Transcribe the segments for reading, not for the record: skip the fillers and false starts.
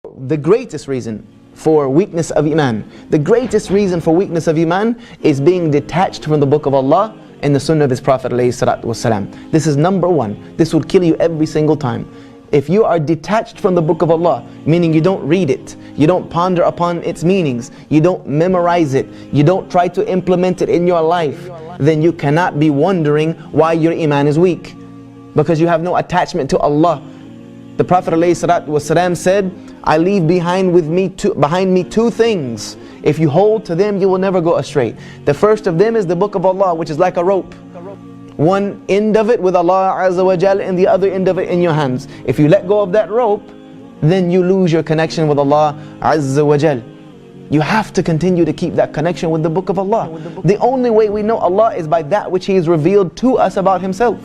The greatest reason for weakness of Iman, the greatest reason for weakness of Iman is being detached from the Book of Allah and the Sunnah of His Prophet ﷺ. This is number one. This will kill you every single time. If you are detached from the Book of Allah, meaning you don't read it, you don't ponder upon its meanings, you don't memorize it, you don't try to implement it in your life, then you cannot be wondering why your Iman is weak, because you have no attachment to Allah. The Prophet ﷺ said, I leave behind me two things. If you hold to them, you will never go astray. The first of them is the Book of Allah, which is like a rope. One end of it with Allah Azza wa Jal and the other end of it in your hands. If you let go of that rope, then you lose your connection with Allah Azza wa Jal. You have to continue to keep that connection with the Book of Allah. The only way we know Allah is by that which He has revealed to us about Himself.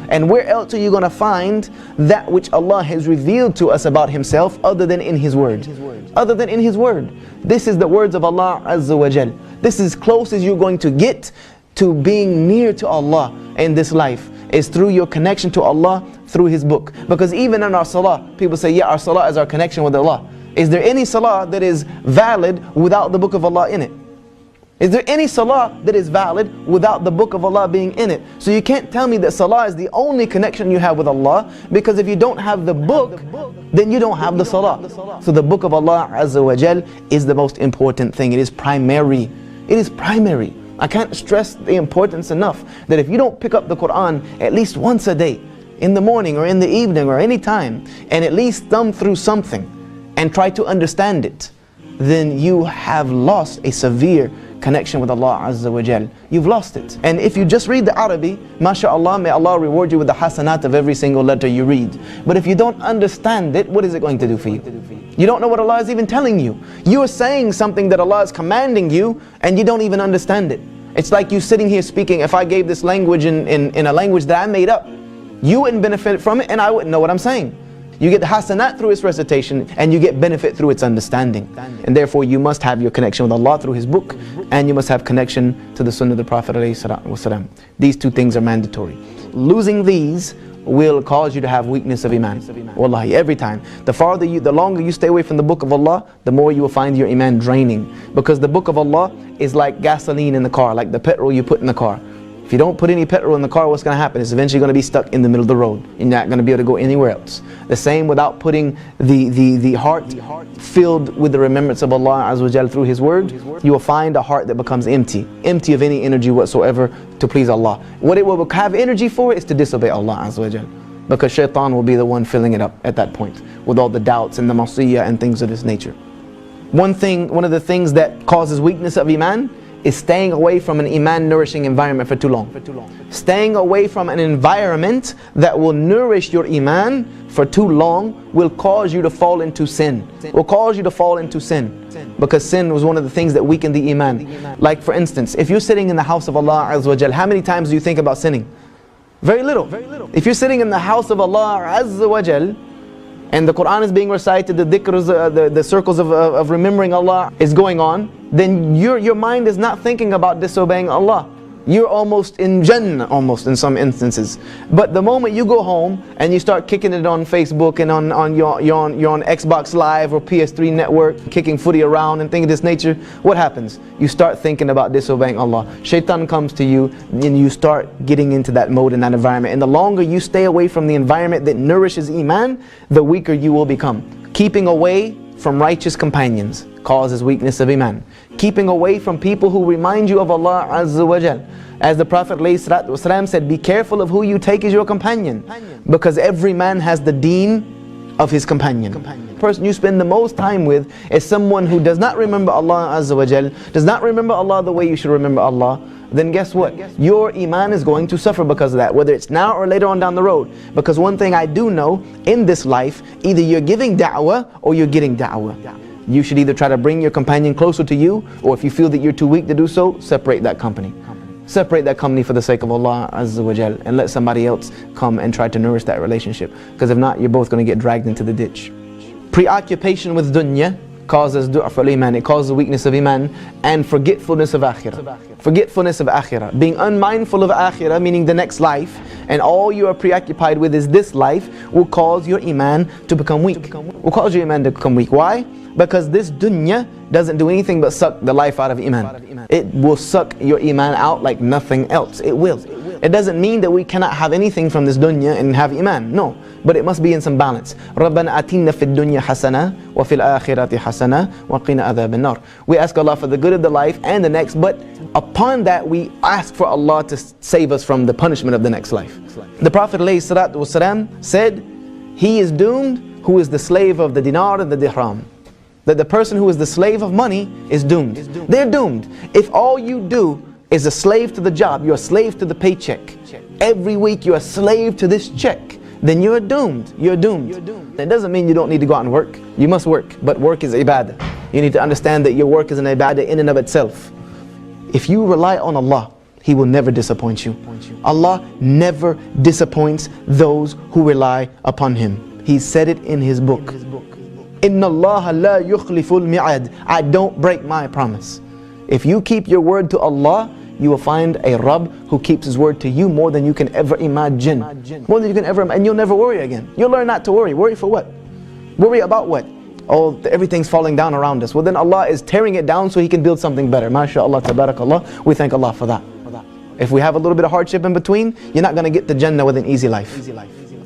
And where else are you going to find that which Allah has revealed to us about Himself other than in His Word? Other than in His Word. This is the words of Allah Azza wa Jal. This is as close as you're going to get to being near to Allah in this life, is through your connection to Allah through His book. Because even in our salah, people say, yeah, our salah is our connection with Allah. Is there any salah that is valid without the Book of Allah in it? Is there any salah that is valid without the Book of Allah being in it? So you can't tell me that salah is the only connection you have with Allah, because if you don't have the book, then you don't have the salah. So the Book of Allah Azza wa Jal is the most important thing. It is primary. It is primary. I can't stress the importance enough that if you don't pick up the Quran at least once a day, in the morning or in the evening or any time, and at least thumb through something and try to understand it, then you have lost a severe connection with Allah Azza wa Jal. You've lost it. And if you just read the Arabic, mashallah, may Allah reward you with the hasanat of every single letter you read. But if you don't understand it, what is it going to do for you? You don't know what Allah is even telling you. You are saying something that Allah is commanding you, and you don't even understand it. It's like you sitting here speaking. If I gave this language in a language that I made up, you wouldn't benefit from it, and I wouldn't know what I'm saying. You get the hasanat through its recitation, and you get benefit through its understanding. And therefore you must have your connection with Allah through His book, and you must have connection to the Sunnah of the Prophet ﷺ. These two things are mandatory. Losing these will cause you to have weakness of Iman. Wallahi, every time. The longer you stay away from the Book of Allah, the more you will find your Iman draining. Because the Book of Allah is like gasoline in the car, like the petrol you put in the car. If you don't put any petrol in the car, what's going to happen? It's eventually going to be stuck in the middle of the road. You're not going to be able to go anywhere else. The same without putting the heart filled with the remembrance of Allah Azza wa Jal through His Word, you will find a heart that becomes empty of any energy whatsoever to please Allah. What it will have energy for is to disobey Allah Azza wa Jal, because shaitan will be the one filling it up at that point with all the doubts and the masiyah and things of this nature. One of the things that causes weakness of Iman is staying away from an Iman nourishing environment for too long. Staying away from an environment that will nourish your Iman for too long will cause you to fall into sin. Because sin was one of the things that weakened the Iman. Like for instance, if you're sitting in the house of Allah Azza wa Jal, how many times do you think about sinning? Very little. If you're sitting in the house of Allah Azza wa Jal, and the Quran is being recited, the dhikrs, the circles of remembering Allah is going on, then your mind is not thinking about disobeying Allah. You're almost in Jannah, almost in some instances. But the moment you go home and you start kicking it on Facebook and you're on Xbox Live or PS3 network, kicking footy around and things of this nature, what happens? You start thinking about disobeying Allah. Shaitan comes to you and you start getting into that mode in that environment. And the longer you stay away from the environment that nourishes Iman, the weaker you will become. Keeping away from righteous companions causes weakness of Iman. Keeping away from people who remind you of Allah Azza wa Jal. As the Prophet ﷺ said, be careful of who you take as your companion, because every man has the deen of his companion. The person you spend the most time with is someone who does not remember Allah Azza wa Jal, does not remember Allah the way you should remember Allah. Then guess what? Your Iman is going to suffer because of that, whether it's now or later on down the road. Because one thing I do know, in this life, either you're giving da'wah or you're getting da'wah. You should either try to bring your companion closer to you, or if you feel that you're too weak to do so, separate that company. Separate that company for the sake of Allah Azza wa Jal, and let somebody else come and try to nourish that relationship. Because if not, you're both going to get dragged into the ditch. Preoccupation with dunya causes du'af al-iman, it causes weakness of iman and forgetfulness of akhirah. Forgetfulness of akhirah. Being unmindful of akhirah, meaning the next life, and all you are preoccupied with is this life, will cause your iman to become weak. Will cause your iman to become weak. Why? Because this dunya doesn't do anything but suck the life out of iman. It will suck your iman out like nothing else. It will. It doesn't mean that we cannot have anything from this dunya and have iman. No. But it must be in some balance. رَبَّنَا أَتِنَّا فِي الدُّنْيَا حَسَنَةً وَفِي الْآخِرَةِ حَسَنَةً وَقِنَا عَذَابَ النَّارِ. We ask Allah for the good of the life and the next, but upon that we ask for Allah to save us from the punishment of the next life. The Prophet ﷺ said, he is doomed who is the slave of the dinar and the dirham. That the person who is the slave of money is doomed. They're doomed. If all you do is a slave to the job, you're a slave to the paycheck. Every week you're a slave to this check. Then you're doomed. You're doomed. It doesn't mean you don't need to go out and work. You must work, but work is ibadah. You need to understand that your work is an ibadah in and of itself. If you rely on Allah, He will never disappoint you. Allah never disappoints those who rely upon Him. He said it in His book. Inna Allah la yukhliful mi'ad. I don't break my promise. If you keep your word to Allah, you will find a Rabb who keeps His word to you more than you can ever imagine. More than you can ever imagine. And you'll never worry again. You'll learn not to worry. Worry for what? Worry about what? Oh, everything's falling down around us. Well, then Allah is tearing it down so He can build something better. MashaAllah, tabarakallah. We thank Allah for that. If we have a little bit of hardship in between, you're not going to get the Jannah with an easy life.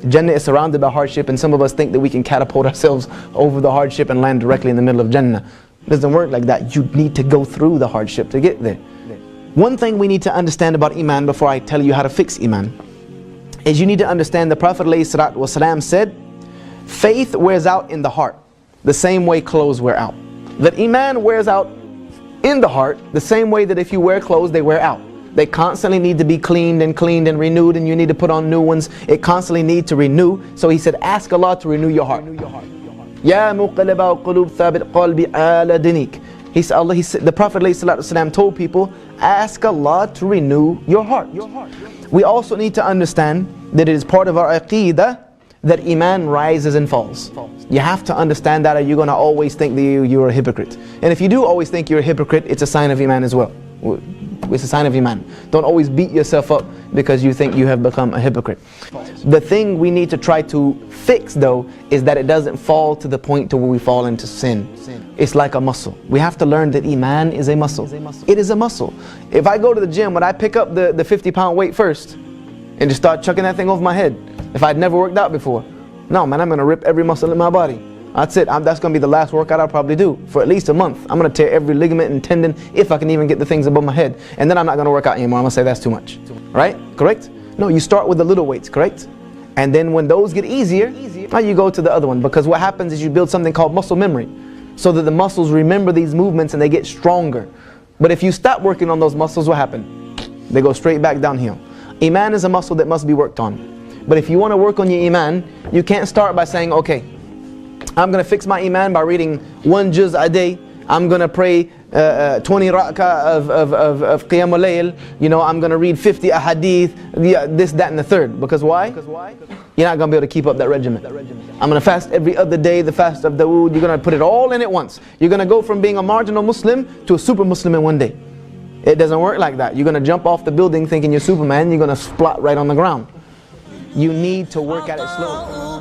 Jannah is surrounded by hardship, and some of us think that we can catapult ourselves over the hardship and land directly in the middle of Jannah. It doesn't work like that. You need to go through the hardship to get there. One thing we need to understand about Iman before I tell you how to fix Iman is you need to understand the Prophet ﷺ said, faith wears out in the heart the same way clothes wear out. That Iman wears out in the heart the same way that if you wear clothes, they wear out. They constantly need to be cleaned and renewed, and you need to put on new ones. It constantly needs to renew. So He said, ask Allah to renew your heart. Ya muqallibal qulub thabit qalbi ala dinik. He said, the Prophet ﷺ told people, ask Allah to renew your heart. We also need to understand that it is part of our aqeedah that Iman rises and falls. You have to understand that, or you're going to always think that you're a hypocrite. And if you do always think you're a hypocrite, it's a sign of Iman as well. It's a sign of Iman. Don't always beat yourself up because you think you have become a hypocrite. The thing we need to try to fix though is that it doesn't fall to the point to where we fall into sin. It's like a muscle. We have to learn that Iman is a muscle. It is a muscle. If I go to the gym, when I pick up the 50-pound weight first and just start chucking that thing over my head, if I'd never worked out before, no man, I'm going to rip every muscle in my body. That's it. That's going to be the last workout I'll probably do for at least a month. I'm going to tear every ligament and tendon if I can even get the things above my head. And then I'm not going to work out anymore. I'm going to say that's too much. Right? Correct? No, you start with the little weights, correct? And then when those get easier, now you go to the other one. Because what happens is you build something called muscle memory, so that the muscles remember these movements and they get stronger. But if you stop working on those muscles, what happens? They go straight back downhill. Iman is a muscle that must be worked on. But if you want to work on your Iman, you can't start by saying, okay, I'm going to fix my Iman by reading 1 juz a day. I'm going to pray 20 rak'ah of qiyamul layl. You know, I'm going to read 50 ahadith, this, that, and the third. Because why? You're not going to be able to keep up that regimen. I'm going to fast every other day, the fast of Dawood. You're going to put it all in at once. You're going to go from being a marginal Muslim to a super Muslim in one day. It doesn't work like that. You're going to jump off the building thinking you're Superman. You're going to splot right on the ground. You need to work at it slowly.